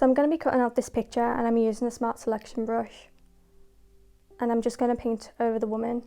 So I'm going to be cutting out this picture and I'm using a smart selection brush and I'm just going to paint over the woman.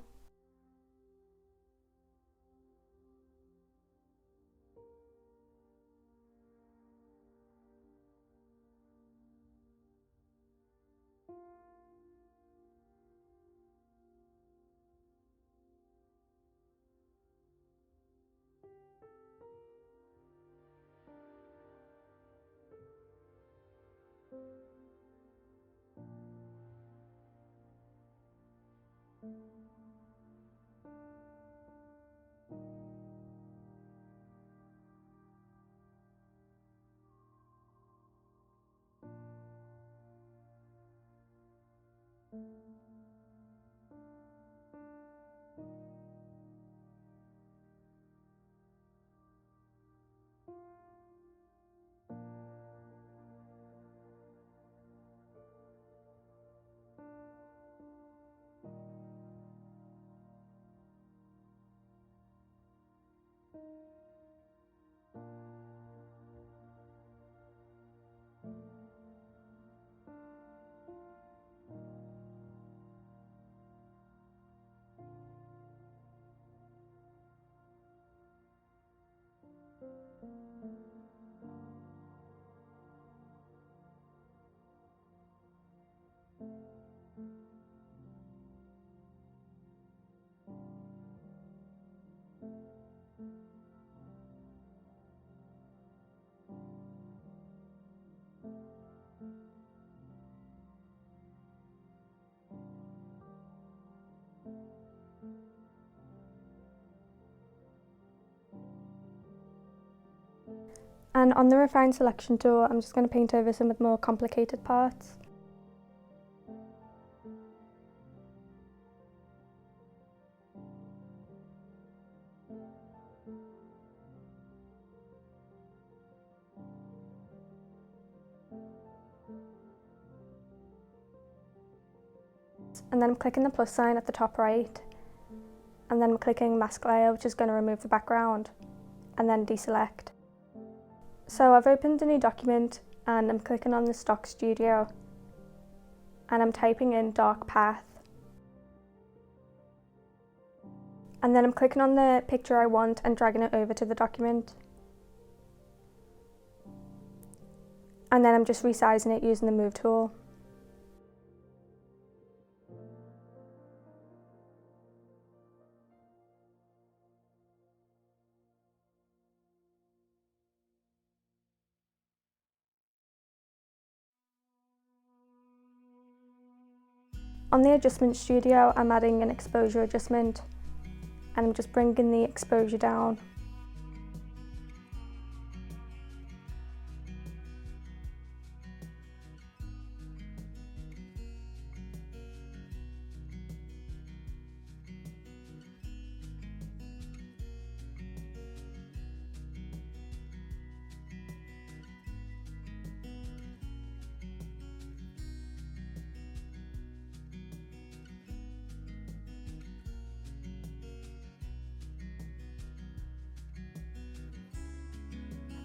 And on the refine selection tool, I'm just going to paint over some of the more complicated parts. And then I'm clicking the plus sign at the top right, and then I'm clicking mask layer, which is going to remove the background, and then deselect. So I've opened a new document and I'm clicking on the stock studio and I'm typing in dark path. And then I'm clicking on the picture I want and dragging it over to the document. And then I'm just resizing it using the move tool. On the adjustment studio, I'm adding an exposure adjustment and I'm just bringing the exposure down.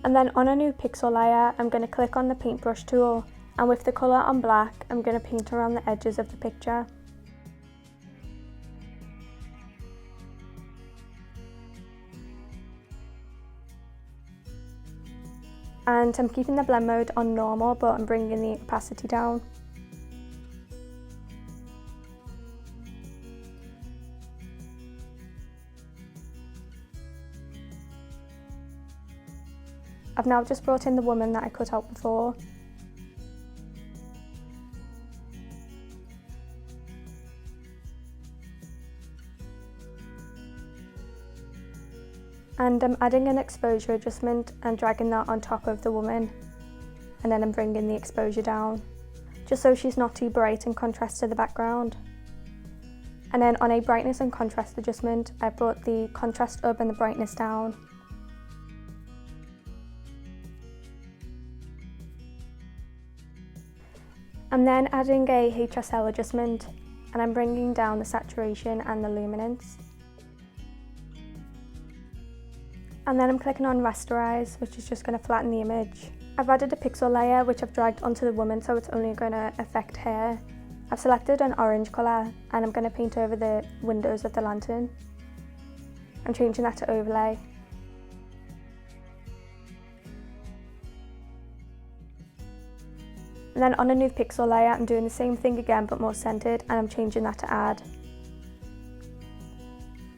And then on a new pixel layer, I'm going to click on the paintbrush tool, and with the colour on black, I'm going to paint around the edges of the picture. And I'm keeping the blend mode on normal, but I'm bringing the opacity down. I've now just brought in the woman that I cut out before. And I'm adding an exposure adjustment and dragging that on top of the woman. And then I'm bringing the exposure down, just so she's not too bright in contrast to the background. And then on a brightness and contrast adjustment, I brought the contrast up and the brightness down. I'm then adding a HSL adjustment and I'm bringing down the saturation and the luminance. And then I'm clicking on rasterize, which is just going to flatten the image. I've added a pixel layer which I've dragged onto the woman, so it's only going to affect her. I've selected an orange colour and I'm going to paint over the windows of the lantern. I'm changing that to overlay. And then on a new pixel layer, I'm doing the same thing again but more centered, and I'm changing that to add.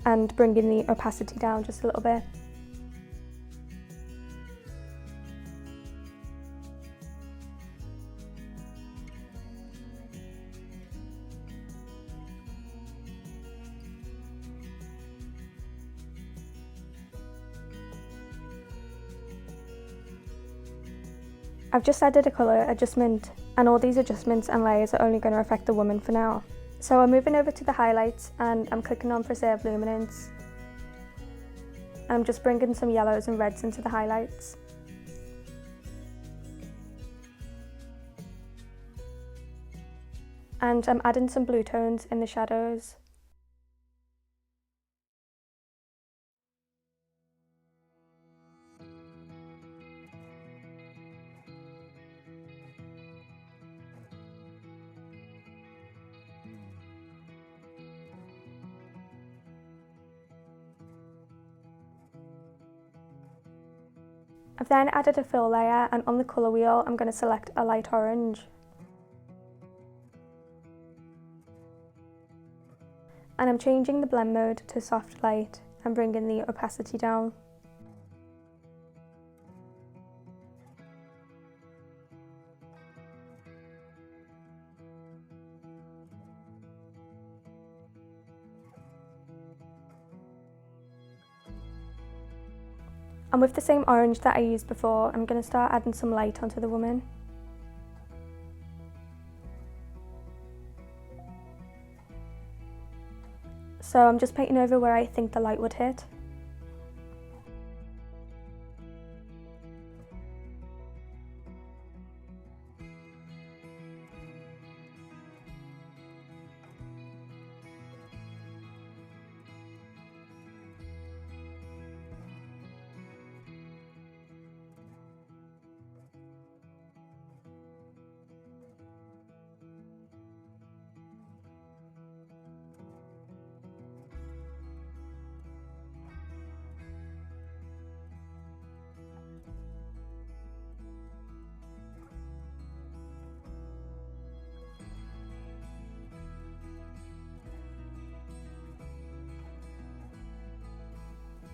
And bringing the opacity down just a little bit. I've just added a colour adjustment, and all these adjustments and layers are only going to affect the woman for now. So I'm moving over to the highlights and I'm clicking on preserve luminance. I'm just bringing some yellows and reds into the highlights. And I'm adding some blue tones in the shadows. I've then added a fill layer, and on the colour wheel I'm going to select a light orange. And I'm changing the blend mode to soft light and bringing the opacity down. And with the same orange that I used before, I'm going to start adding some light onto the woman. So I'm just painting over where I think the light would hit.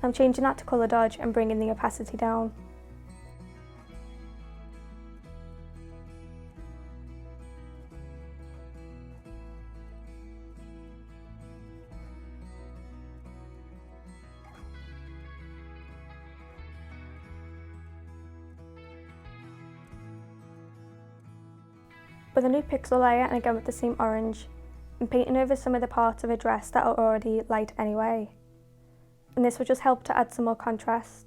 I'm changing that to colour dodge and bringing the opacity down. With a new pixel layer, and again with the same orange, I'm painting over some of the parts of a dress that are already light anyway. And this will just help to add some more contrast.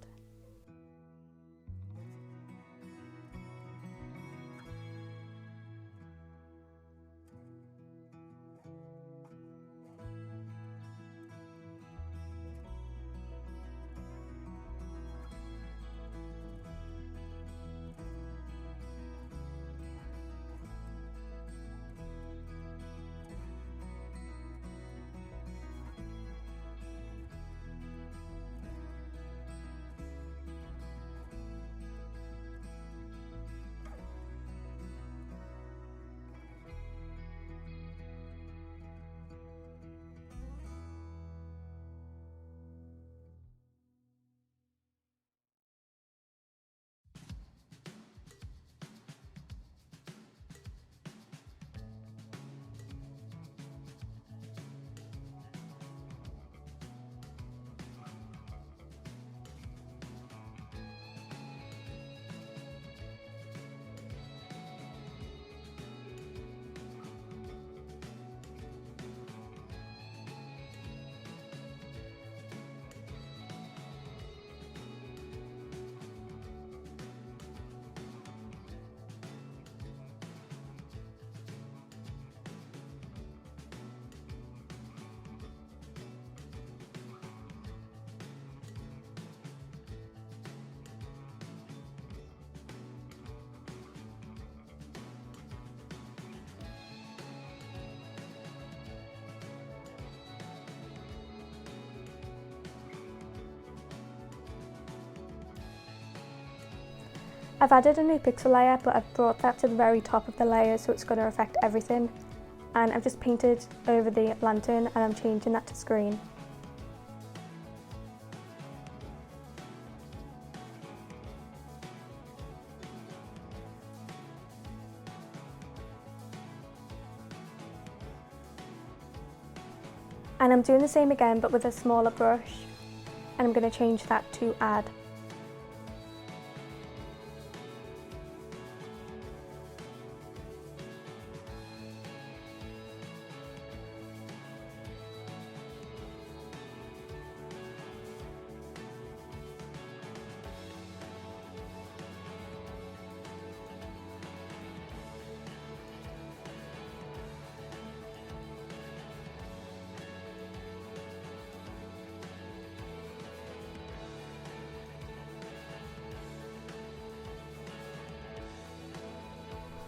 I've added a new pixel layer, but I've brought that to the very top of the layer so it's going to affect everything. And I've just painted over the lantern and I'm changing that to screen. And I'm doing the same again but with a smaller brush, and I'm going to change that to add.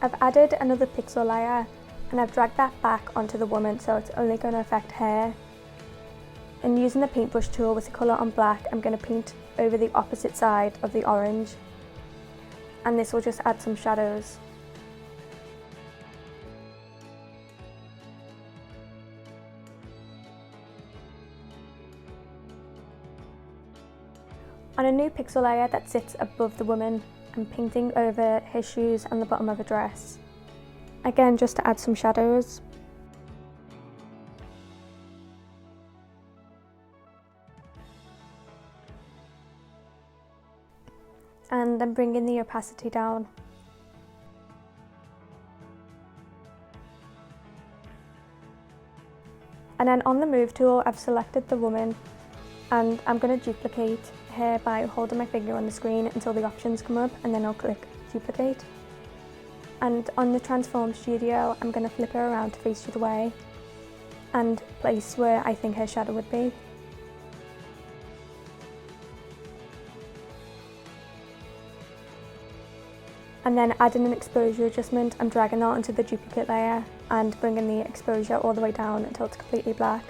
I've added another pixel layer and I've dragged that back onto the woman so it's only going to affect her. And using the paintbrush tool with the colour on black, I'm going to paint over the opposite side of the orange. And this will just add some shadows. On a new pixel layer that sits above the woman, I'm painting over her shoes and the bottom of her dress. Again, just to add some shadows. And I'm bringing the opacity down. And then on the move tool, I've selected the woman and I'm going to duplicate her by holding my finger on the screen until the options come up, and then I'll click duplicate. And on the transform studio, I'm going to flip her around to face the other way and place where I think her shadow would be. And then adding an exposure adjustment, I'm dragging that onto the duplicate layer and bringing the exposure all the way down until it's completely black.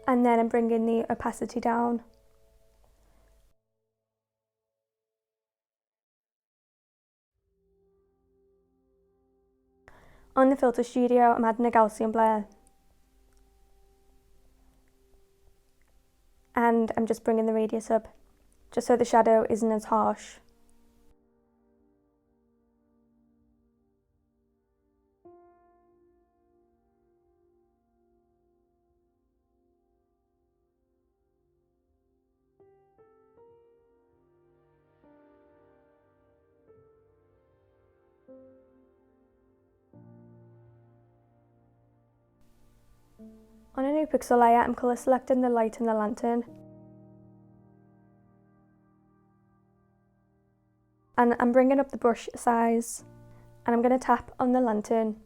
And then I'm bringing the opacity down. On the filter studio, I'm adding a Gaussian blur. And I'm just bringing the radius up, just so the shadow isn't as harsh. On a new pixel layer, I'm colour selecting the light in the lantern. And I'm bringing up the brush size and I'm going to tap on the lantern.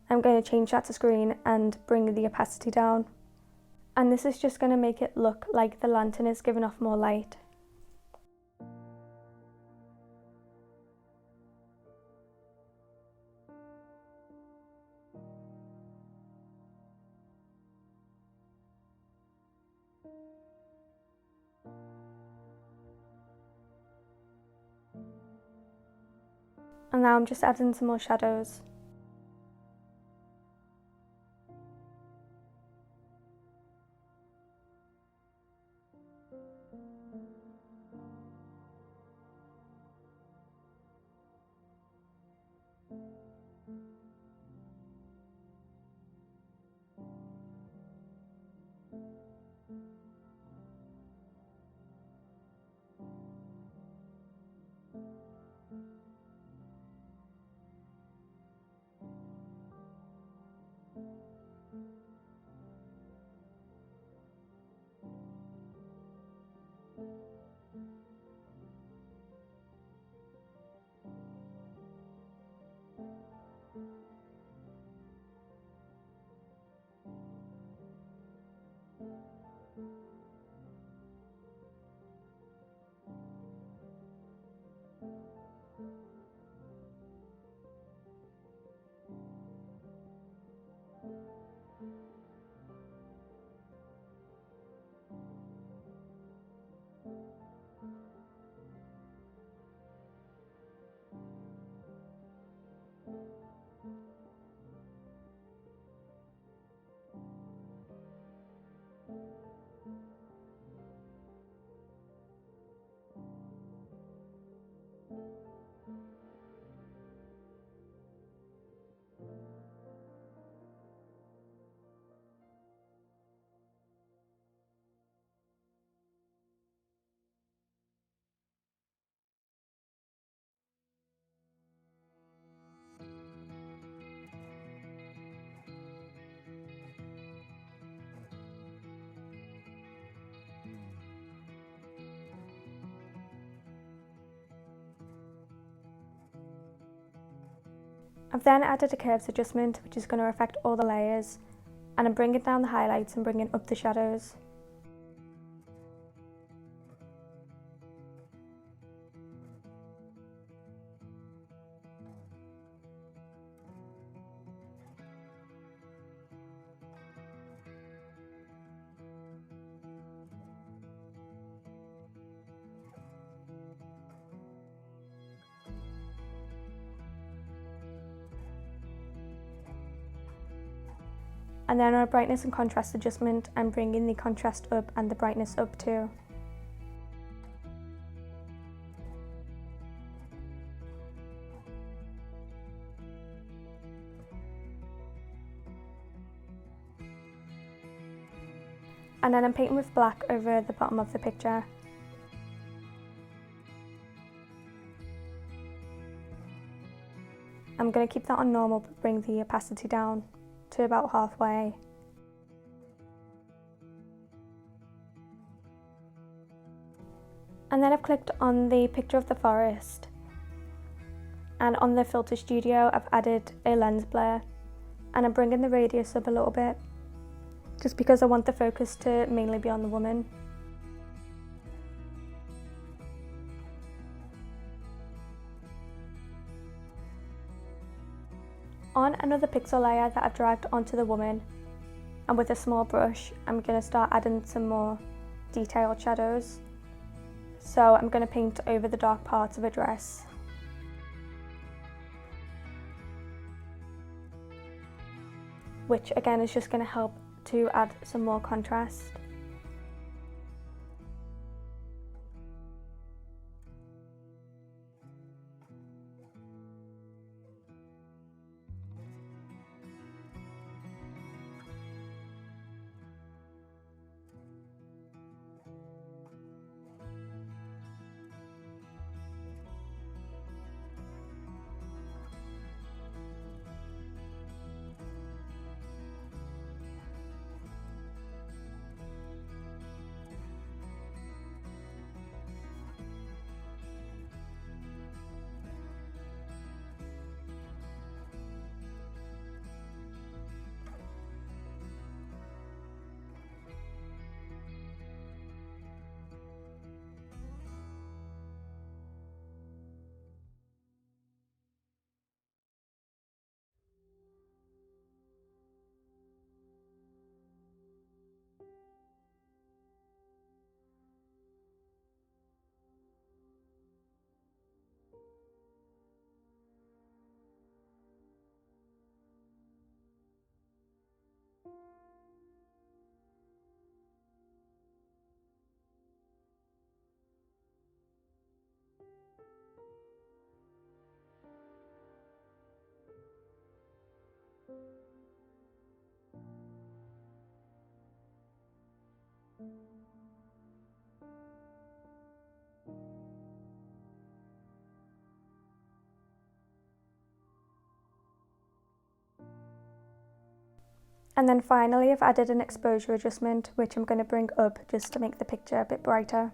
I'm going to change that to screen and bring the opacity down. And this is just going to make it look like the lantern is giving off more light. And now I'm just adding some more shadows. I've then added a curves adjustment which is going to affect all the layers, and I'm bringing down the highlights and bringing up the shadows. And then on a brightness and contrast adjustment, I'm bringing the contrast up and the brightness up too. And then I'm painting with black over the bottom of the picture. I'm going to keep that on normal but bring the opacity down to about halfway. And then I've clicked on the picture of the forest, and on the filter studio I've added a lens blur, and I'm bringing the radius up a little bit just because I want the focus to mainly be on the woman. On another pixel layer that I've dragged onto the woman, and with a small brush I'm going to start adding some more detailed shadows. So I'm going to paint over the dark parts of a dress. Which again is just going to help to add some more contrast. And then finally I've added an exposure adjustment which I'm going to bring up just to make the picture a bit brighter.